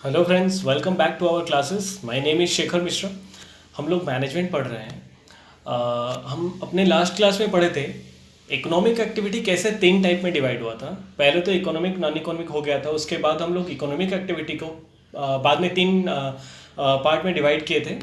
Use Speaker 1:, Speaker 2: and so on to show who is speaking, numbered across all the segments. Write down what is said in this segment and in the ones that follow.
Speaker 1: Hello friends, welcome back to our classes. My name is Shekhar Mishra. हम लोग management पढ़ रहे हैं। हम अपने लास्ट क्लास में पढ़े थे इकोनॉमिक एक्टिविटी कैसे तीन टाइप में डिवाइड हुआ था। पहले तो इकोनॉमिक नॉन इकोनॉमिक हो गया था, उसके बाद हम लोग इकोनॉमिक एक्टिविटी को बाद में तीन पार्ट में डिवाइड किए थे।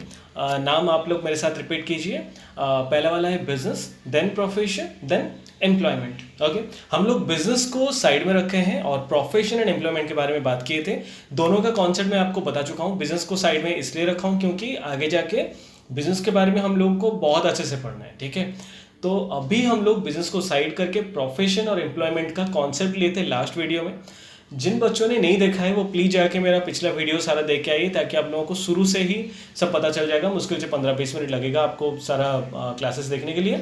Speaker 1: नाम आप लोग मेरे साथ रिपीट कीजिए। पहला वाला है business, then profession, then employment. Okay, हम लोग बिजनेस को साइड में रखे हैं और प्रोफेशन एंड एम्प्लॉयमेंट के बारे में बात किए थे। दोनों का कॉन्सेप्ट मैं आपको बता चुका हूँ। बिजनेस को साइड में इसलिए रखा हूँ क्योंकि आगे जाके बिजनेस के बारे में हम लोगों को बहुत अच्छे से पढ़ना है, ठीक है। तो अभी हम लोग बिजनेस को साइड करके प्रोफेशन और एम्प्लॉयमेंट का कॉन्सेप्ट लिए थे लास्ट वीडियो में। जिन बच्चों ने नहीं देखा है वो प्लीज़ जाके मेरा पिछला वीडियो सारा देख के आइए, ताकि आप लोगों को शुरू से ही सब पता चल जाएगा। मुश्किल से 15-20 मिनट लगेगा आपको सारा क्लासेस देखने के लिए।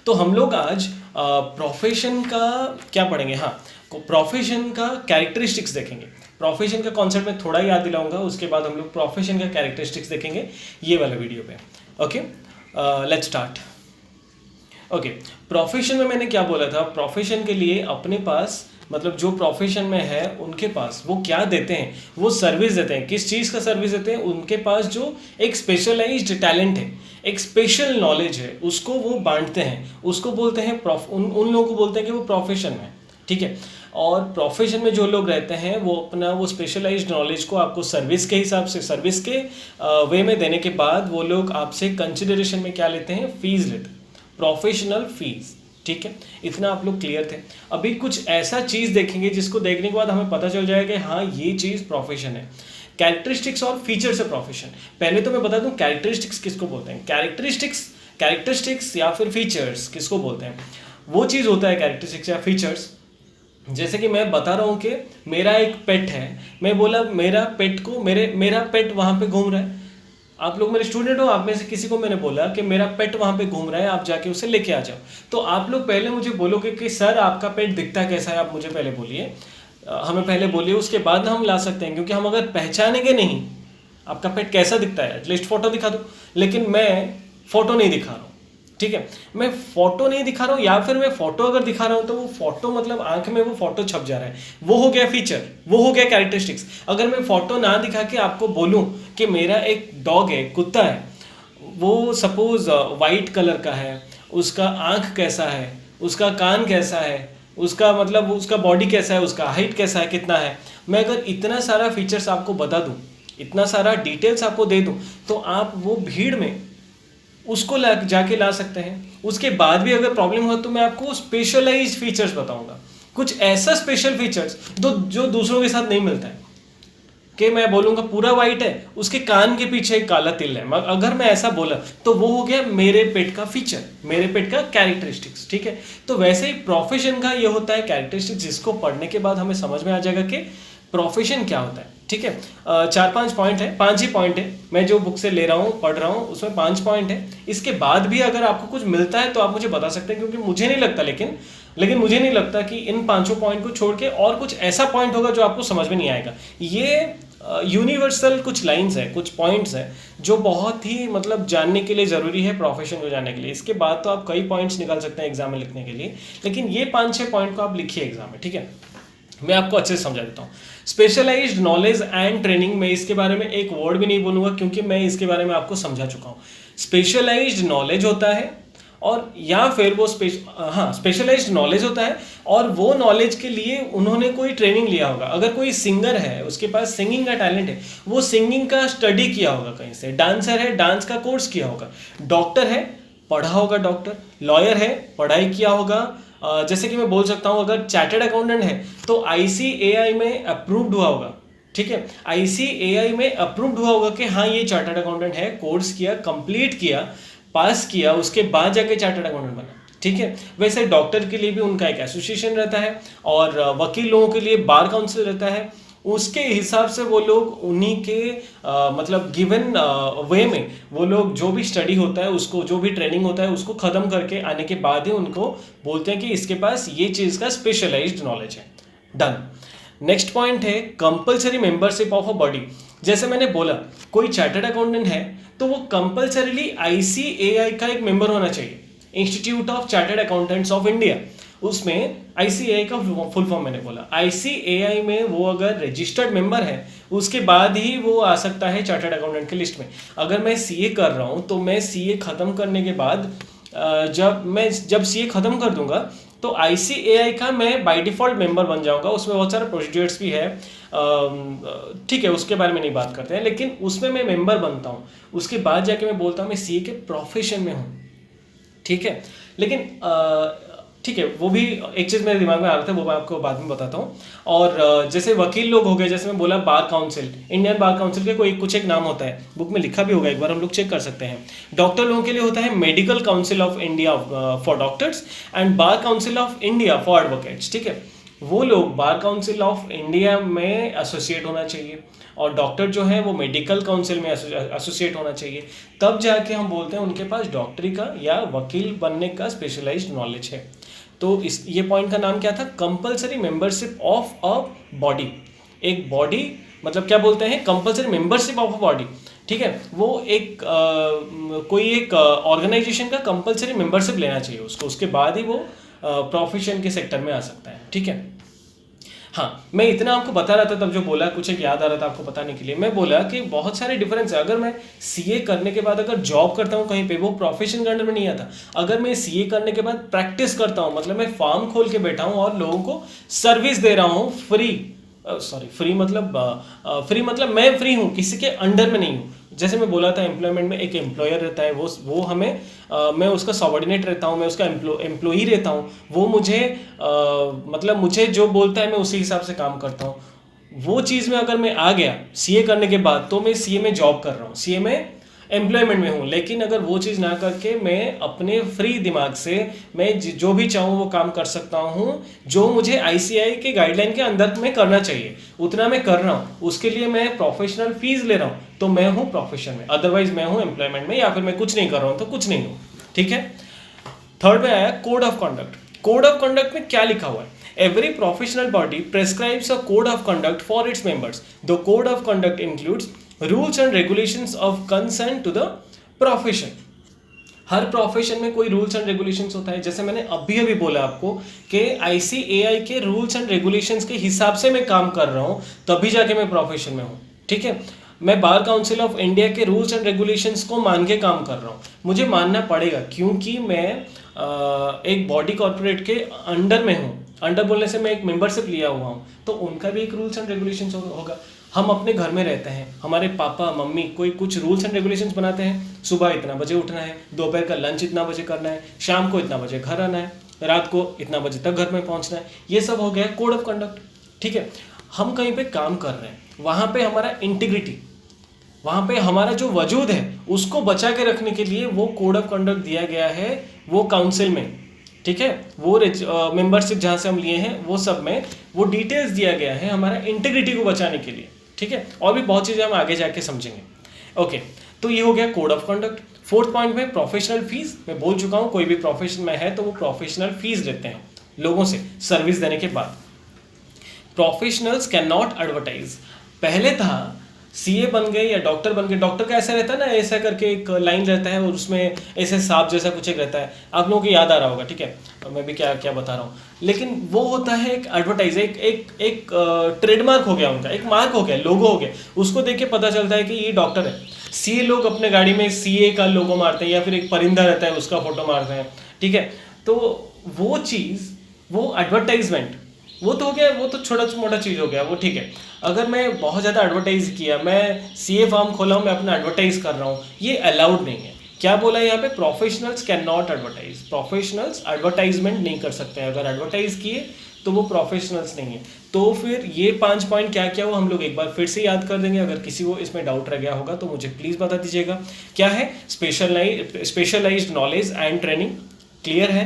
Speaker 1: तो हम लोग आज प्रोफेशन का क्या पढ़ेंगे, हाँ, प्रोफेशन का कैरेक्टरिस्टिक्स देखेंगे। प्रोफेशन का कॉन्सेप्ट मैं थोड़ा याद दिलाऊंगा, उसके बाद हम लोग प्रोफेशन का कैरेक्टरिस्टिक्स देखेंगे ये वाला वीडियो पे। Okay, let's start. Okay, profession में मैंने क्या बोला था, प्रोफेशन के लिए अपने पास मतलब जो प्रोफेशन में है उनके पास वो क्या देते हैं, वो सर्विस देते हैं। किस चीज़ का सर्विस देते हैं? उनके पास जो एक स्पेशलाइज्ड टैलेंट है, एक स्पेशल नॉलेज है, उसको वो बांटते हैं, उसको बोलते हैं उन लोगों को बोलते हैं कि वो प्रोफेशन में, ठीक है। और प्रोफेशन में जो लोग रहते हैं वो अपना वो स्पेशलाइज्ड नॉलेज को आपको सर्विस के हिसाब से, सर्विस के वे में देने के बाद वो लोग आपसे कंसिडरेशन में क्या लेते हैं, फीस लेते हैं, प्रोफेशनल फीस, ठीक है। इतना आप लोग क्लियर थे। अभी कुछ ऐसा चीज़ देखेंगे जिसको देखने के बाद हमें पता चल जाएगा कि हाँ ये चीज़ प्रोफेशन है। कैरेक्टरिस्टिक्स और फीचर्स है प्रोफेशन। पहले तो मैं बता दूं कैरेक्टरिस्टिक्स किसको बोलते हैं। कैरेक्टरिस्टिक्स या फिर फीचर्स किसको बोलते हैं? वो चीज़ होता है कैरेक्टरिस्टिक्स या फीचर्स, जैसे कि मैं बता रहा हूँ कि मेरा एक पेट है, मैं बोला मेरा पेट वहाँ पे घूम रहा है। आप लोग मेरे स्टूडेंट हो, आप में से किसी को मैंने बोला कि मेरा पेट वहाँ पे घूम रहा है, आप जाके उसे लेके आ जाओ। तो आप लोग पहले मुझे बोलोगे कि सर आपका पेट दिखता कैसा है, आप मुझे पहले बोलिए, हमें पहले बोलिए, उसके बाद हम ला सकते हैं। क्योंकि हम अगर पहचानेंगे नहीं आपका पेट कैसा दिखता है, एटलीस्ट फोटो दिखा दो। लेकिन मैं फोटो नहीं दिखा रहा हूँ, ठीक है। मैं फोटो नहीं दिखा रहा हूँ, या फिर मैं फोटो अगर दिखा रहा हूँ तो वो फोटो मतलब आंख में वो फोटो छप जा रहा है, वो हो गया फीचर, वो हो गया कैरेक्टरिस्टिक्स। अगर मैं फोटो ना दिखा के आपको बोलूँ कि मेरा एक डॉग है, कुत्ता है, वो सपोज वाइट कलर का है, उसका आंख कैसा है, उसका कान कैसा है, उसका मतलब उसका बॉडी कैसा है, उसका हाइट कैसा है, कितना है, मैं अगर इतना सारा फीचर्स आपको बता दूं, इतना सारा डिटेल्स आपको दे दूं, तो आप वो भीड़ में उसको जाके ला सकते हैं। उसके बाद भी अगर प्रॉब्लम हो तो मैं आपको स्पेशलाइज्ड फीचर्स बताऊंगा, कुछ ऐसा स्पेशल फीचर्स जो दूसरों के साथ नहीं मिलता है। कि मैं बोलूंगा पूरा वाइट है, उसके कान के पीछे एक काला तिल है, अगर मैं ऐसा बोला तो वो हो गया मेरे पेट का फीचर, मेरे पेट का कैरेक्टरिस्टिक्स, ठीक है। तो वैसे ही प्रोफेशन का ये होता है कैरेक्टरिस्टिक्स, जिसको पढ़ने के बाद हमें समझ में आ जाएगा कि प्रोफेशन क्या होता है, ठीक है। 4-5 पॉइंट है, 5 ही पॉइंट है, मैं जो बुक से ले रहा हूँ पढ़ रहा हूँ उसमें 5 पॉइंट है। इसके बाद भी अगर आपको कुछ मिलता है तो आप मुझे बता सकते हैं, क्योंकि मुझे नहीं लगता, लेकिन मुझे नहीं लगता कि इन 5 पॉइंट को छोड़ के और कुछ ऐसा पॉइंट होगा जो आपको समझ में नहीं आएगा। ये यूनिवर्सल कुछ लाइंस है, कुछ पॉइंट्स हैं जो बहुत ही मतलब जानने के लिए ज़रूरी है प्रोफेशन को जानने के लिए। इसके बाद तो आप कई पॉइंट्स निकाल सकते हैं एग्जाम में लिखने के लिए, लेकिन ये 5-6 पॉइंट को आप लिखिए एग्जाम में, ठीक है। मैं आपको अच्छे से समझा देता हूँ। स्पेशलाइज्ड नॉलेज एंड ट्रेनिंग, मैं इसके बारे में एक वर्ड भी नहीं बोलूँगा क्योंकि मैं इसके बारे में आपको समझा चुका हूँ। स्पेशलाइज्ड नॉलेज होता है, और या फिर वो स्पेशलाइज्ड नॉलेज होता है, और वो नॉलेज के लिए उन्होंने कोई ट्रेनिंग लिया होगा। अगर कोई सिंगर है, उसके पास सिंगिंग का टैलेंट है, वो सिंगिंग का स्टडी किया होगा कहीं से। डांसर है, डांस का कोर्स किया होगा। डॉक्टर है, पढ़ा होगा डॉक्टर। लॉयर है, पढ़ाई किया होगा। जैसे कि मैं बोल सकता हूँ अगर चार्टर्ड अकाउंटेंट है तो ICAI में अप्रूव्ड हुआ होगा, ठीक है। ICAI में अप्रूव्ड हुआ होगा कि हाँ ये चार्टर्ड अकाउंटेंट है, कोर्स किया, कंप्लीट किया, पास किया, उसके बाद जाके चार्टर्ड अकाउंटेंट बना, ठीक है। वैसे डॉक्टर के लिए भी उनका एक एसोसिएशन रहता है, और वकील लोगों के लिए बार काउंसिल रहता है। उसके हिसाब से वो लोग उन्हीं के मतलब गिवन वे में वो लोग जो भी स्टडी होता है, उसको जो भी ट्रेनिंग होता है उसको ख़त्म करके आने के बाद ही उनको बोलते हैं कि इसके पास ये चीज़ का स्पेशलाइज्ड नॉलेज है। डन। नेक्स्ट पॉइंट है compulsory membership of a body. जैसे मैंने बोला कोई चार्टर्ड अकाउंटेंट है तो वो कंपल्सरीली ICAI का एक मेंबर होना चाहिए, institute of chartered accountants of India. उसमें ICAI का फुल फॉर्म मैंने बोला, ICAI में वो अगर रजिस्टर्ड मेंबर है उसके बाद ही वो आ सकता है चार्टर्ड अकाउंटेंट की लिस्ट में। अगर मैं सीए कर रहा हूँ तो मैं सीए ख़त्म करने के बाद जब सीए ख़त्म कर दूंगा तो आईसीएआई का मैं बाय डिफ़ॉल्ट मेंबर बन जाऊंगा। उसमें बहुत सारे प्रोसीजर्स भी है, ठीक है, उसके बारे में नहीं बात करते हैं, लेकिन उसमें मैं मेंबर बनता हूँ। उसके बाद जाके मैं बोलता हूँ मैं सीए के प्रोफेशन में हूँ, ठीक है। लेकिन ठीक है, वो भी एक चीज़ मेरे दिमाग में आ रहा था, वो मैं आपको बाद में बताता हूँ। और जैसे वकील लोग हो गए, जैसे मैं बोला bar council, Indian bar council के कोई कुछ एक नाम होता है, बुक में लिखा भी होगा, एक बार हम लोग चेक कर सकते हैं। डॉक्टर लोगों के लिए होता है medical council of India for doctors and bar council of India for advocates, ठीक है। वो लोग बार काउंसिल ऑफ इंडिया में एसोसिएट होना चाहिए और डॉक्टर जो है वो मेडिकल काउंसिल में एसोसिएट होना चाहिए। तब जाके हम बोलते हैं उनके पास डॉक्टरी का या वकील बनने का स्पेशलाइज्ड नॉलेज है। तो इस ये पॉइंट का नाम क्या था? Compulsory membership of a body. एक बॉडी मतलब क्या बोलते हैं? Compulsory membership of a body, ठीक है। वो एक कोई एक ऑर्गेनाइजेशन का कंपलसरी मेंबरशिप लेना चाहिए उसको, उसके बाद ही वो प्रोफेशन के सेक्टर में आ सकता है, ठीक है। हाँ, मैं इतना आपको बता रहा था, तब जो बोला कुछ एक याद आ रहा था आपको बताने के लिए। मैं बोला कि बहुत सारे डिफरेंस है। अगर मैं सीए करने के बाद अगर जॉब करता हूँ कहीं पे, वो प्रोफेशन के अंडर में नहीं आता। अगर मैं सीए करने के बाद प्रैक्टिस करता हूँ, मतलब मैं फार्म खोल के बैठा हूँ और लोगों को सर्विस दे रहा हूँ फ्री, फ्री मतलब मैं फ्री हूँ, किसी के अंडर में नहीं हूँ। जैसे मैं बोला था एम्प्लॉयमेंट में एक एम्प्लॉयर रहता है, वो हमें मैं उसका सबॉर्डिनेट रहता हूँ, मैं उसका एम्प्लॉई रहता हूँ। वो मुझे मतलब मुझे जो बोलता है मैं उसी हिसाब से काम करता हूँ। वो चीज़ में अगर मैं आ गया सीए करने के बाद, तो मैं सीए में जॉब कर रहा हूँ, सीए में एम्प्लॉयमेंट में हूँ। लेकिन अगर वो चीज़ ना करके मैं अपने फ्री दिमाग से मैं जो भी चाहूँ वो काम कर सकता हूँ, जो मुझे आईसीएआई के गाइडलाइन के अंदर में करना चाहिए उतना मैं कर रहा हूँ, उसके लिए मैं प्रोफेशनल फीस ले रहा हूँ, तो मैं हूँ प्रोफेशन में। अदरवाइज मैं हूँ एम्प्लॉयमेंट में, या फिर मैं कुछ नहीं कर रहा हूँ तो कुछ नहीं हूँ, ठीक है। थर्ड में आया code of conduct. Code of conduct में क्या लिखा हुआ है? Every professional body prescribes a code of conduct for its members. The code of conduct includes rules and regulations of concern to the profession. Her profession में कोई rules and regulations होता है। जैसे मैंने अभी बोला आपको कि आईसीएआई के रूल्स एंड रेगुलेशंस के हिसाब से मैं काम कर रहा हूँ, तभी जाके मैं प्रोफेशन में हूँ, ठीक है। मैं बार काउंसिल ऑफ इंडिया के रूल्स एंड रेगुलेशंस को मान के काम कर रहा हूँ, मुझे मानना पड़ेगा, क्योंकि मैं एक बॉडी कॉर्पोरेट के अंडर में हूँ। अंडर बोलने से मैं एक मेंबरशिप लिया हुआ हूँ, तो उनका भी एक रूल्स एंड रेगुलेशंस होगा। हम अपने घर में रहते हैं, हमारे पापा मम्मी कोई कुछ रूल्स एंड रेगुलेशंस बनाते हैं, सुबह इतना बजे उठना है, दोपहर का लंच इतना बजे करना है, शाम को इतना बजे घर आना है, रात को इतना बजे तक घर में पहुंचना है। ये सब हो गया कोड ऑफ कंडक्ट, ठीक है। हम कहीं पे काम कर रहे हैं, वहाँ पे हमारा इंटीग्रिटी, वहाँ पे हमारा जो वजूद है उसको बचा के रखने के लिए वो कोड ऑफ कंडक्ट दिया गया है वो काउंसिल में, ठीक है। वो मेंबरशिप जहाँ से हम लिए हैं वो सब में वो डिटेल्स दिया गया है हमारा इंटीग्रिटी को बचाने के लिए, ठीक है। और भी बहुत चीज़ें हम आगे जाके समझेंगे, ओके। तो ये हो गया code of conduct. Fourth point में प्रोफेशनल फीस, मैं बोल चुका हूँ, कोई भी प्रोफेशन में है तो वो प्रोफेशनल फीस लेते हैं लोगों से सर्विस देने के बाद। Professionals can not advertise. पहले था सीए बन गए या डॉक्टर बन गए, डॉक्टर का ऐसा रहता है ना, ऐसा करके एक लाइन रहता है और उसमें ऐसे सांप जैसा कुछ एक रहता है, आप लोगों को याद आ रहा होगा, ठीक है। मैं भी क्या क्या बता रहा हूँ, लेकिन वो होता है एक एडवर्टाइज, एक ट्रेडमार्क हो गया उनका, एक मार्क हो गया, लोगो हो गया, उसको देख के पता चलता है कि ये डॉक्टर है। सीए लोग अपने गाड़ी में सीए का लोगो मारते हैं या फिर एक परिंदा रहता है उसका फोटो मारते हैं, ठीक है। तो वो चीज़, वो एडवर्टाइजमेंट, वो तो हो गया, वो तो छोटा मोटा चीज़ हो गया वो, ठीक है। अगर मैं बहुत ज़्यादा एडवर्टाइज किया, मैं सीए फॉर्म खोला हूँ, मैं अपना एडवर्टाइज कर रहा हूँ, ये अलाउड नहीं है। क्या बोला है यहाँ पे? Professionals can not advertise. Professionals advertisement नहीं कर सकते हैं, अगर एडवर्टाइज किए तो वो प्रोफेशनल्स नहीं है। तो फिर ये 5 पॉइंट क्या क्या हो हम लोग एक बार फिर से याद कर देंगे। अगर किसी को इसमें डाउट रह गया होगा तो मुझे प्लीज़ बता दीजिएगा। क्या है? Specialised knowledge and training, clear है।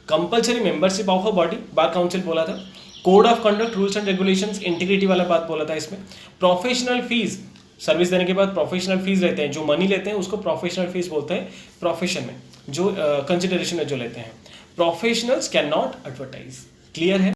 Speaker 1: Compulsory membership of a body, bar council बोला था। Code of conduct, rules and regulations, integrity वाला बात बोला था इसमें। प्रोफेशनल फीस, सर्विस देने के बाद प्रोफेशनल फीस लेते हैं, जो मनी लेते हैं उसको प्रोफेशनल फीस बोलते हैं प्रोफेशन में, जो कंसिडरेशन में जो लेते हैं। Professionals can not advertise, clear है।